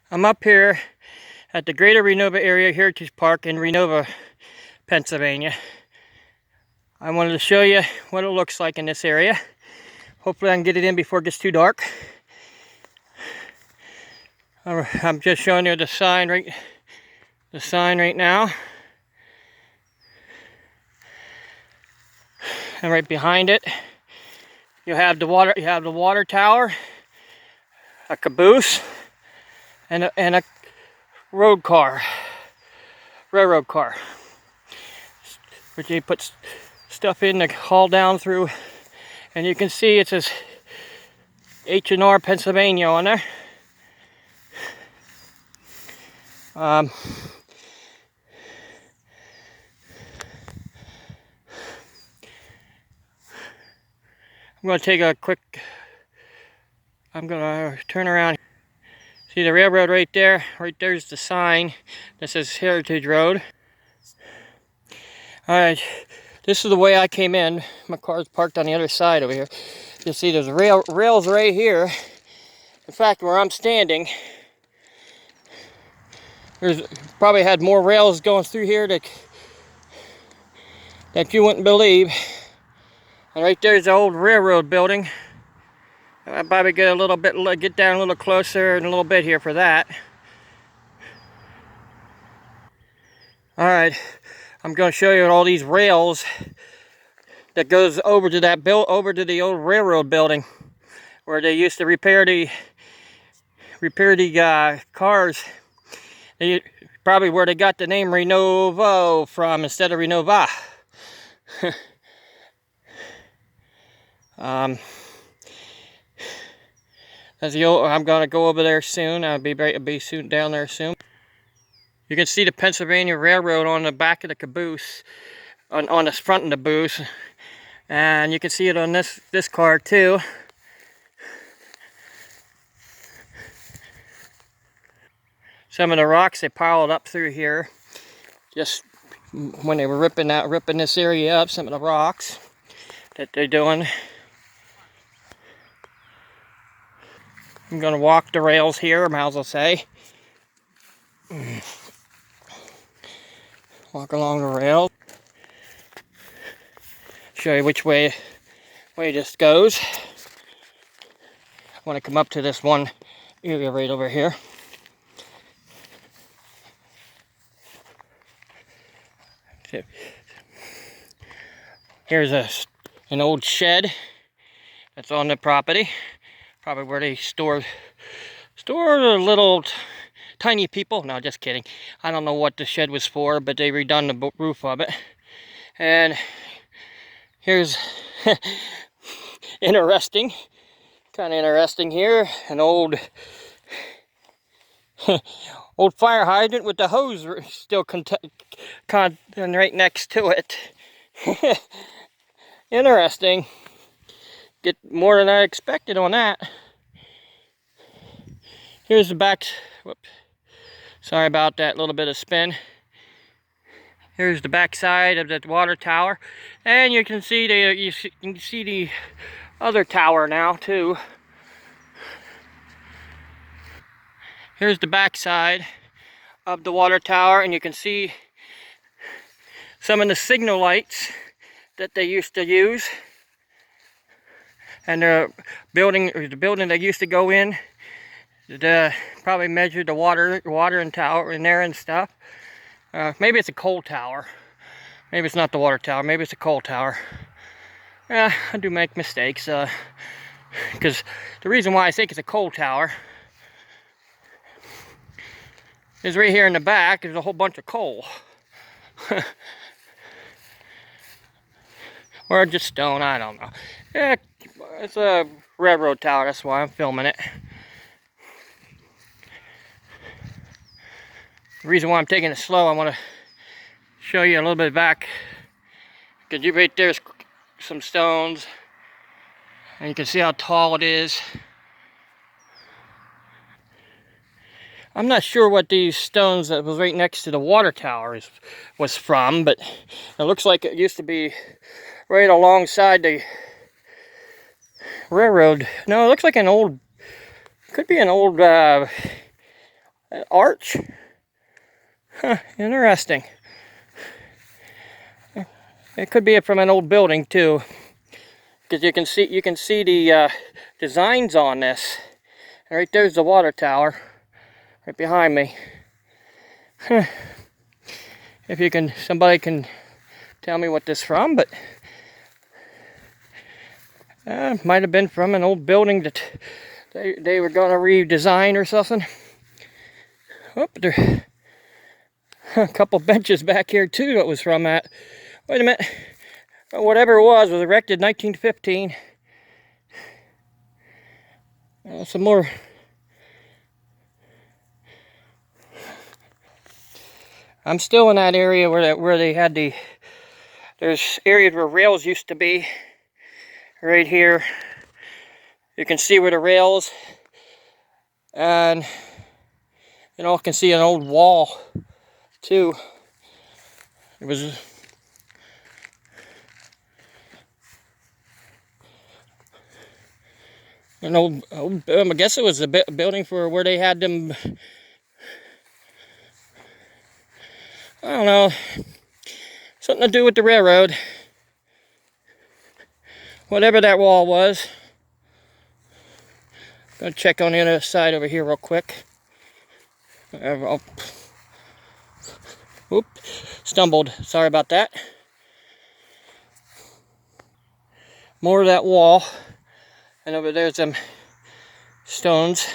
I'm up here at the Greater Renovo Area Heritage Park in Renovo, Pennsylvania. I wanted to show you what it looks like in this area. Hopefully I can get it in before it gets too dark. I'm just showing you the sign right now. And right behind it, you have the water tower, a caboose, and a railroad car, which you put stuff in to haul down through, and you can see it says H&R Pennsylvania on there. I'm going to take a quick, I'm going to turn around. See the railroad right there? Right there's the sign. This is Heritage Road. Alright, this is the way I came in. My car's parked on the other side over here. You'll see there's rails right here. In fact, where I'm standing, there's probably had more rails going through here that you wouldn't believe. And right there's the old railroad building. I'll probably get down a little closer in a little bit here for that. Alright, I'm going to show you all these rails that goes over to the old railroad building where they used to repair the cars. Probably where they got the name Renovo from instead of Renova. I'm gonna go over there soon. I'll be soon down there soon. You can see the Pennsylvania Railroad on the back of the caboose, on the front of the caboose, and you can see it on this car too. Some of the rocks they piled up through here, just when they were ripping this area up. Some of the rocks that they're doing. I'm gonna walk the rails here, I might as well say. Walk along the rails. Show you which way this goes. I want to come up to this one area right over here. Here's an old shed that's on the property. Probably where they store the little tiny people. No, just kidding. I don't know what the shed was for, but they redone the roof of it. And here's kind of interesting here. An old fire hydrant with the hose still right next to it. Interesting. Get more than I expected on that. Here's the back. Whoops. Sorry about that little bit of spin. Here's the back side of the water tower, and you can see the other tower now too. Here's the back side of the water tower, and you can see some of the signal lights that they used to use. And the building they used to go in, probably measured the water and tower in there and stuff. Maybe it's a coal tower. Maybe it's not the water tower. Maybe it's a coal tower. Yeah, I do make mistakes. Because the reason why I think it's a coal tower is right here in the back. There's a whole bunch of coal. Or just stone. I don't know. Yeah, it's a railroad tower. That's why I'm filming it. The reason why I'm taking it slow, I want to show you a little bit back. Because right there's some stones, and you can see how tall it is. I'm not sure what these stones that was right next to the water tower was from, but it looks like it used to be right alongside the railroad. No, it looks like could be an old An arch? Huh, interesting. It could be from an old building too, because you can see the designs on this. Right there's the water tower, right behind me. Huh. If you can, somebody can tell me what this from, but might have been from an old building that they were going to redesign or something. Oh, there a couple benches back here too that was from that. Wait a minute. Whatever it was erected in 1915. Some more. I'm still in that area where they had there's areas where rails used to be. Right here. You can see where the rails, and you know, you can see an old wall too. It was an old I guess it was a building for where they had them. I don't know, something to do with the railroad. Whatever that wall was. Gonna check on the other side over here real quick. Oop, stumbled. Sorry about that. More of that wall. And over there's some stones.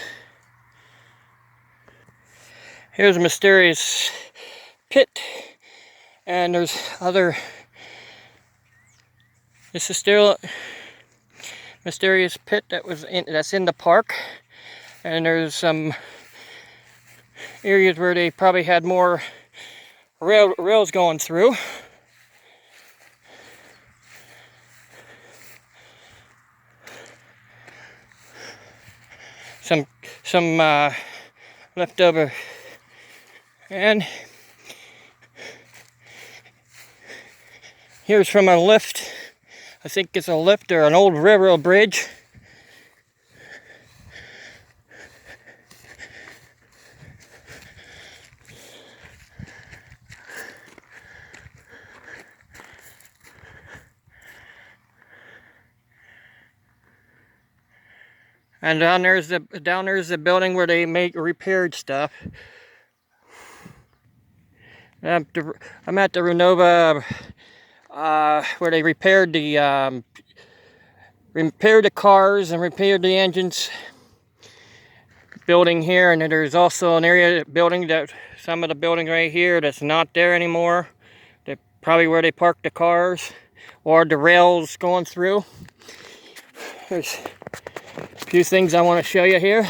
Here's a mysterious pit. And there's other. This is still a mysterious pit that's in the park. And there's some areas where they probably had more rails going through. Some leftover, and here's from a lift. I think it's a lift or an old railroad bridge. And down there's the building where they repaired stuff. I'm at the Renovo, where they repaired the cars and repaired the engines. Building here, and then there's also an area building that some of the building right here that's not there anymore. They're probably where they parked the cars or the rails going through. There's a few things I want to show you here.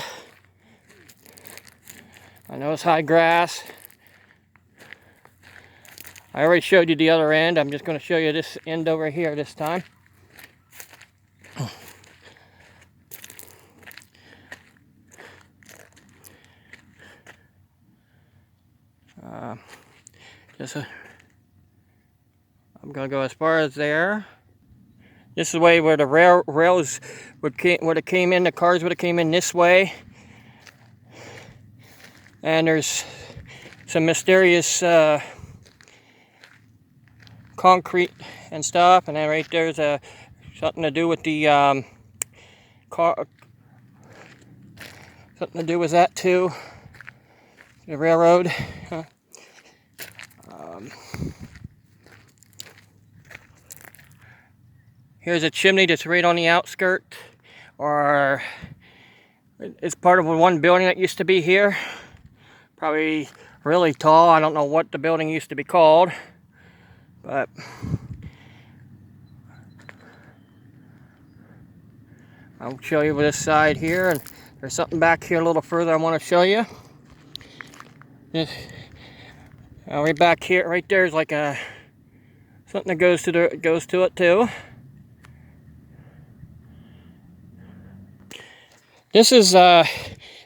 I know it's high grass. I already showed you the other end. I'm just going to show you this end over here this time. I'm going to go as far as there. This is the way where the rails would have came in. The cars would have came in this way. And there's some mysterious concrete and stuff. And then right there's something to do with the car. Something to do with that too. The railroad. Here's a chimney that's right on the outskirt, or it's part of one building that used to be here. Probably really tall. I don't know what the building used to be called, but I'll show you this side here, and there's something back here a little further I want to show you. Right back here, right there is like a something that goes to it too. This is an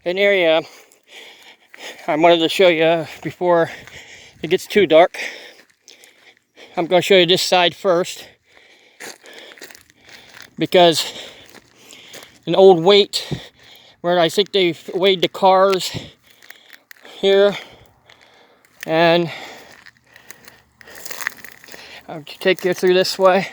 area I wanted to show you before it gets too dark. I'm going to show you this side first, because an old weight where I think they weighed the cars here, and I'll take you through this way.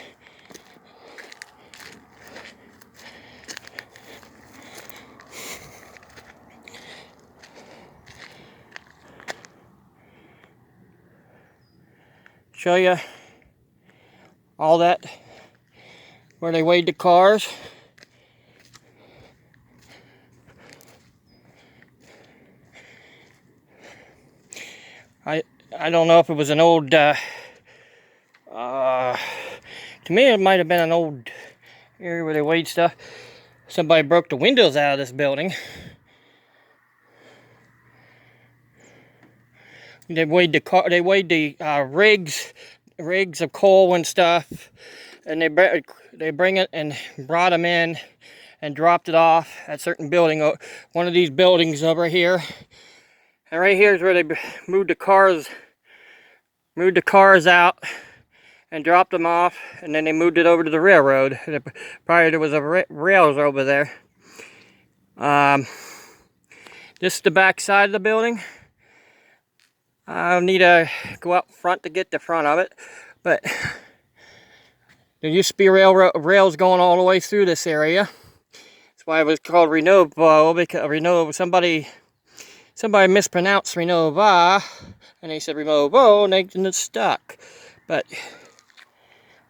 Show you all that where they weighed the cars. I don't know if it was an old to me it might have been an old area where they weighed stuff. Somebody broke the windows out of this building. They weighed the car. They weighed the rigs of coal and stuff, and they bring it and brought them in and dropped it off at certain building. One of these buildings over here, and right here is where they moved the cars out and dropped them off, and then they moved it over to the railroad. Prior there was a rails over there. This is the back side of the building. I'll need to go out front to get the front of it, but there used to be rails going all the way through this area. That's why it was called Renovo, because Renovo, somebody mispronounced Renova, and they said Renovo, and it's stuck. But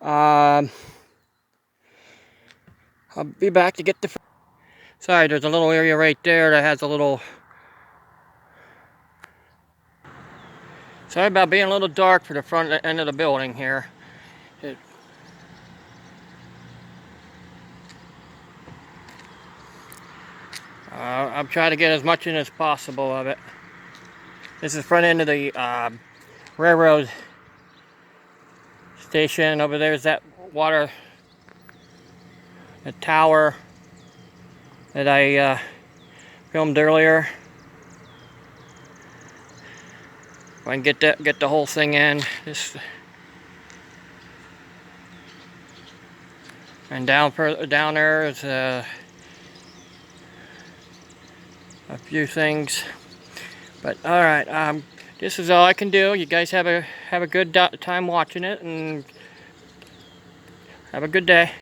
I'll be back to get the. Sorry, there's a little area right there that has a little. Sorry about being a little dark for the front end of the building here. I'm trying to get as much in as possible of it. This is the front end of the railroad station. Over there is that water, the tower that I filmed earlier. If I can get the whole thing in, and down there is a few things. But all right, this is all I can do. You guys have a good time watching it, and have a good day.